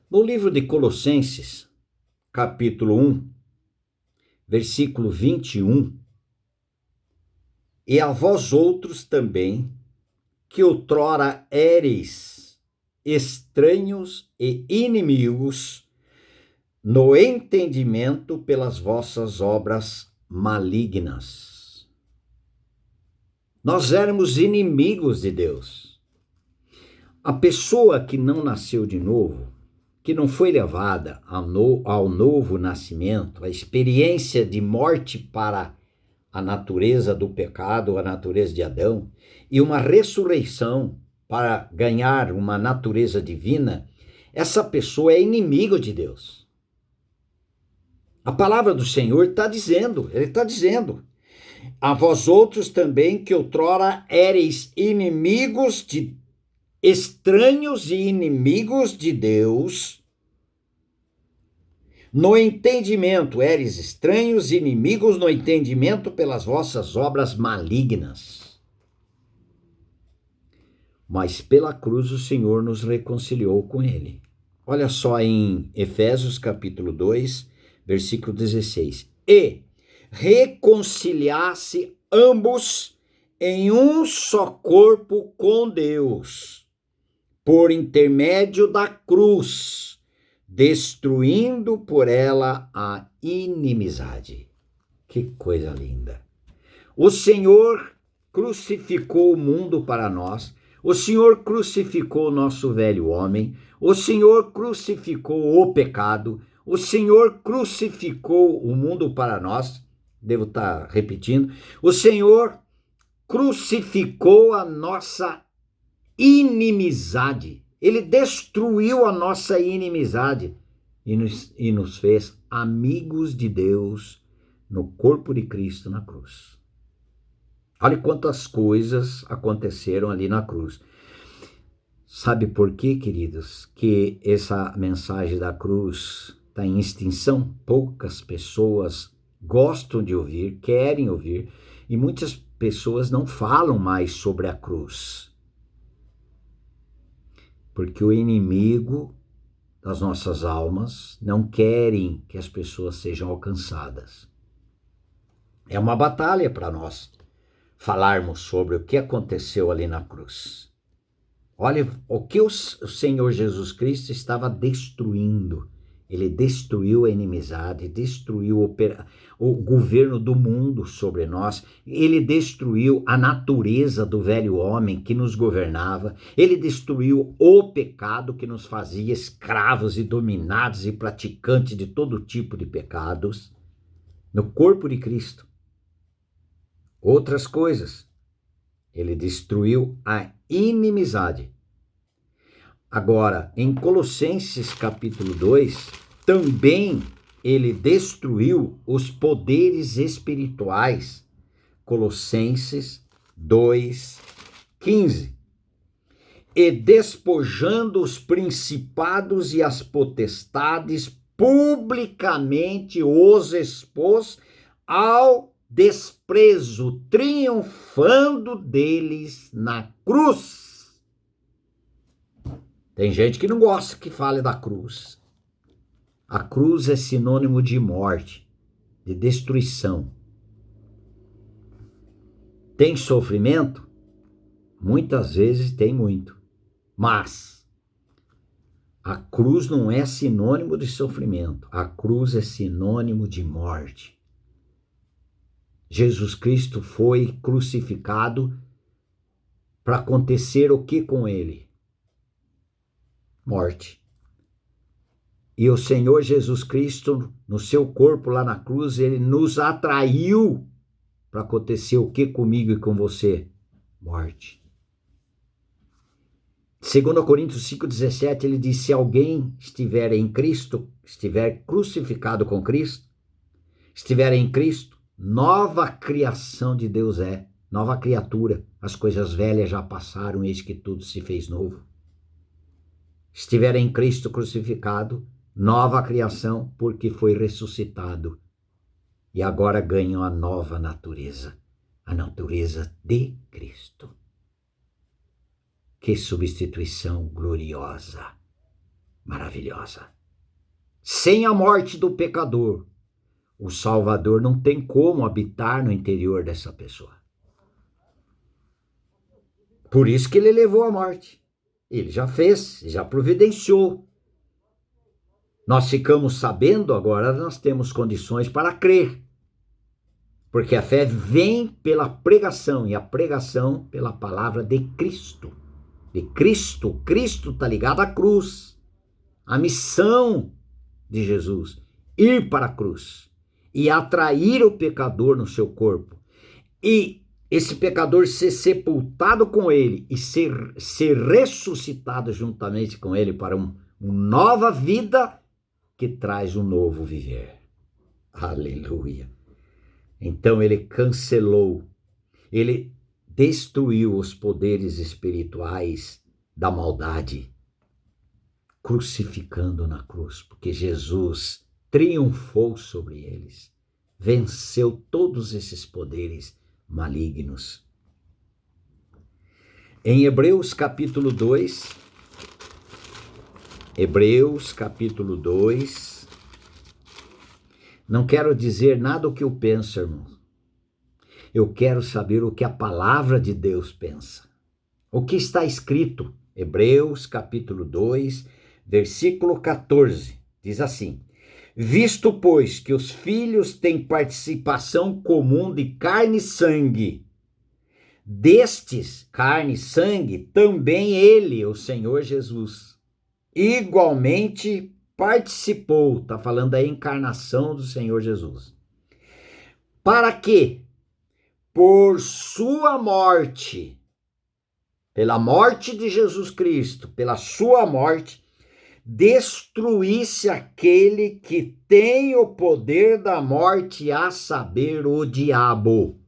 No livro de Colossenses, capítulo 1, versículo 21, e a vós outros também, que outrora éreis estranhos e inimigos no entendimento pelas vossas obras malignas. Nós éramos inimigos de Deus. A pessoa que não nasceu de novo, que não foi levada ao novo nascimento, a experiência de morte para a natureza do pecado, a natureza de Adão, e uma ressurreição para ganhar uma natureza divina, essa pessoa é inimigo de Deus. A palavra do Senhor ele está dizendo, a vós outros também que outrora éreis inimigos estranhos e inimigos de Deus, no entendimento, éreis estranhos e inimigos no entendimento pelas vossas obras malignas. Mas pela cruz o Senhor nos reconciliou com ele. Olha só em Efésios capítulo 2, versículo 16. E reconciliasse ambos em um só corpo com Deus, por intermédio da cruz, destruindo por ela a inimizade. Que coisa linda! O Senhor crucificou o mundo para nós, o Senhor crucificou o nosso velho homem, o Senhor crucificou o pecado, o Senhor crucificou o mundo para nós, devo estar repetindo, o Senhor crucificou a nossa inimizade, ele destruiu a nossa inimizade e nos fez amigos de Deus no corpo de Cristo na cruz. Olha quantas coisas aconteceram ali na cruz. Sabe por quê, queridos, que essa mensagem da cruz está em extinção? Poucas pessoas gostam de ouvir, querem ouvir, e muitas pessoas não falam mais sobre a cruz. Porque o inimigo das nossas almas não querem que as pessoas sejam alcançadas. É uma batalha para nós falarmos sobre o que aconteceu ali na cruz. Olha o que o Senhor Jesus Cristo estava destruindo. Ele destruiu a inimizade, destruiu o governo do mundo sobre nós, ele destruiu a natureza do velho homem que nos governava, ele destruiu o pecado que nos fazia escravos e dominados e praticantes de todo tipo de pecados, no corpo de Cristo. Outras coisas, ele destruiu a inimizade. Agora, em Colossenses capítulo 2, também ele destruiu os poderes espirituais. Colossenses 2:15. E despojando os principados e as potestades, publicamente os expôs ao desprezo, triunfando deles na cruz. Tem gente que não gosta que fale da cruz. A cruz é sinônimo de morte, de destruição. Tem sofrimento? Muitas vezes tem muito. Mas a cruz não é sinônimo de sofrimento. A cruz é sinônimo de morte. Jesus Cristo foi crucificado para acontecer o que com ele? Morte. E o Senhor Jesus Cristo, no seu corpo lá na cruz, ele nos atraiu para acontecer o que comigo e com você? Morte. 2 Coríntios 5,17, ele diz, se alguém estiver em Cristo, estiver crucificado com Cristo, estiver em Cristo, nova criação de Deus é, nova criatura. As coisas velhas já passaram, eis que tudo se fez novo. Estiver em Cristo crucificado, nova criação, porque foi ressuscitado. E agora ganha uma nova natureza, a natureza de Cristo. Que substituição gloriosa! maravilhosa. Sem a morte do pecador, o Salvador não tem como habitar no interior dessa pessoa. Por isso que ele levou a morte. Ele já fez, já providenciou. Nós ficamos sabendo, agora nós temos condições para crer. Porque a fé vem pela pregação, e a pregação pela palavra de Cristo. De Cristo. Cristo está ligado à cruz. A missão de Jesus, ir para a cruz e atrair o pecador no seu corpo. E esse pecador ser sepultado com ele e ser ressuscitado juntamente com ele para uma nova vida que traz um novo viver. Aleluia. Então ele cancelou, ele destruiu os poderes espirituais da maldade, crucificando na cruz, porque Jesus triunfou sobre eles, venceu todos esses poderes malignos. Em Hebreus capítulo 2, não quero dizer nada o que eu penso, irmão. Eu quero saber o que a palavra de Deus pensa. O que está escrito? Hebreus capítulo 2, versículo 14, diz assim: visto, pois, que os filhos têm participação comum de carne e sangue, destes, carne e sangue, também ele, o Senhor Jesus, igualmente participou, está falando da encarnação do Senhor Jesus, para que, por sua morte, pela morte de Jesus Cristo, pela sua morte, destruísse aquele que tem o poder da morte, a saber, o diabo.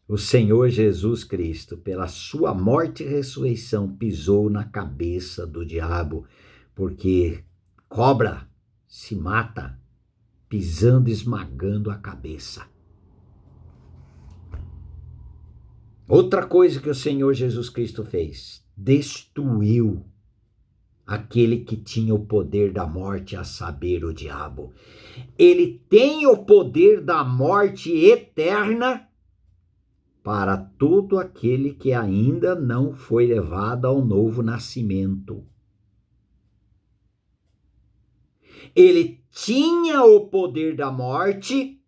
O Senhor Jesus Cristo, pela sua morte e ressurreição, pisou na cabeça do diabo, porque cobra se mata pisando, esmagando a cabeça. Outra coisa que o Senhor Jesus Cristo fez, destruiu aquele que tinha o poder da morte, a saber, o diabo. Ele tem o poder da morte eterna para todo aquele que ainda não foi levado ao novo nascimento. Ele tinha o poder da morte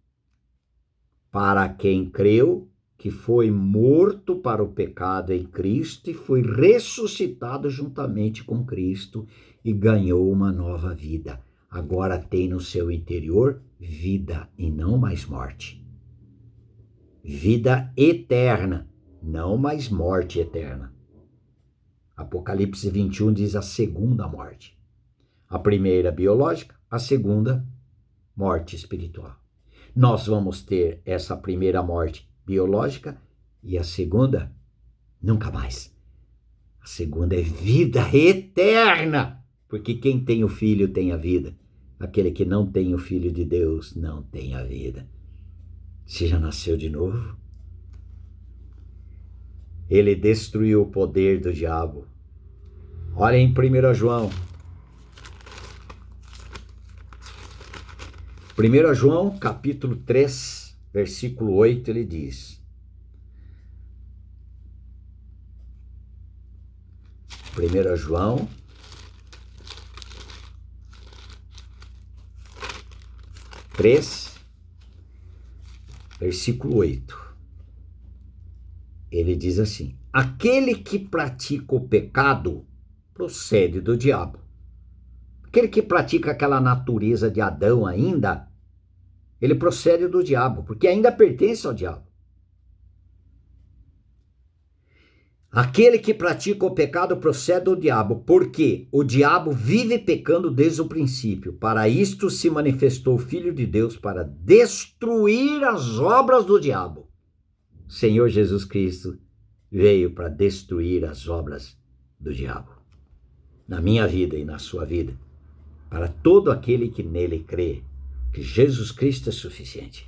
para quem creu, que foi morto para o pecado em Cristo e foi ressuscitado juntamente com Cristo e ganhou uma nova vida. Agora tem no seu interior vida e não mais morte. Vida eterna, não mais morte eterna. Apocalipse 21 diz a segunda morte. A primeira biológica, a segunda morte espiritual. Nós vamos ter essa primeira morte biológica e a segunda, nunca mais. A segunda é vida eterna, porque quem tem o Filho tem a vida. Aquele que não tem o Filho de Deus não tem a vida. Você já nasceu de novo? Ele destruiu o poder do diabo. Olha em 1 João. 1 João, capítulo 3, versículo 8, ele diz: 1 João, versículo 8. Ele diz assim: aquele que pratica o pecado procede do diabo. Aquele que pratica aquela natureza de Adão ainda, ele procede do diabo, porque ainda pertence ao diabo. Aquele que pratica o pecado procede do diabo, porque o diabo vive pecando desde o princípio. Para isto se manifestou o Filho de Deus, para destruir as obras do diabo. O Senhor Jesus Cristo veio para destruir as obras do diabo. Na minha vida e na sua vida. Para todo aquele que nele crê, que Jesus Cristo é suficiente.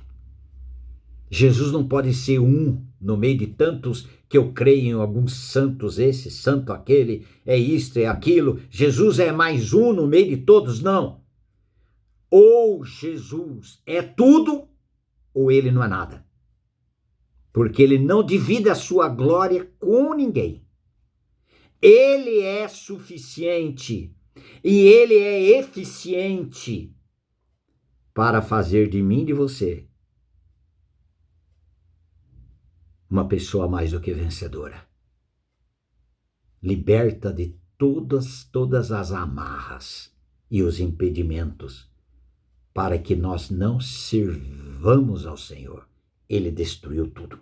Jesus não pode ser um no meio de tantos que eu creio em alguns santos, esse, santo aquele, é isto, é aquilo. Jesus é mais um no meio de todos, não. Ou Jesus é tudo, ou ele não é nada. Porque ele não divide a sua glória com ninguém. Ele é suficiente e ele é eficiente para fazer de mim e de você uma pessoa mais do que vencedora. Liberta de todas as amarras e os impedimentos para que nós não sirvamos ao Senhor. Ele destruiu tudo.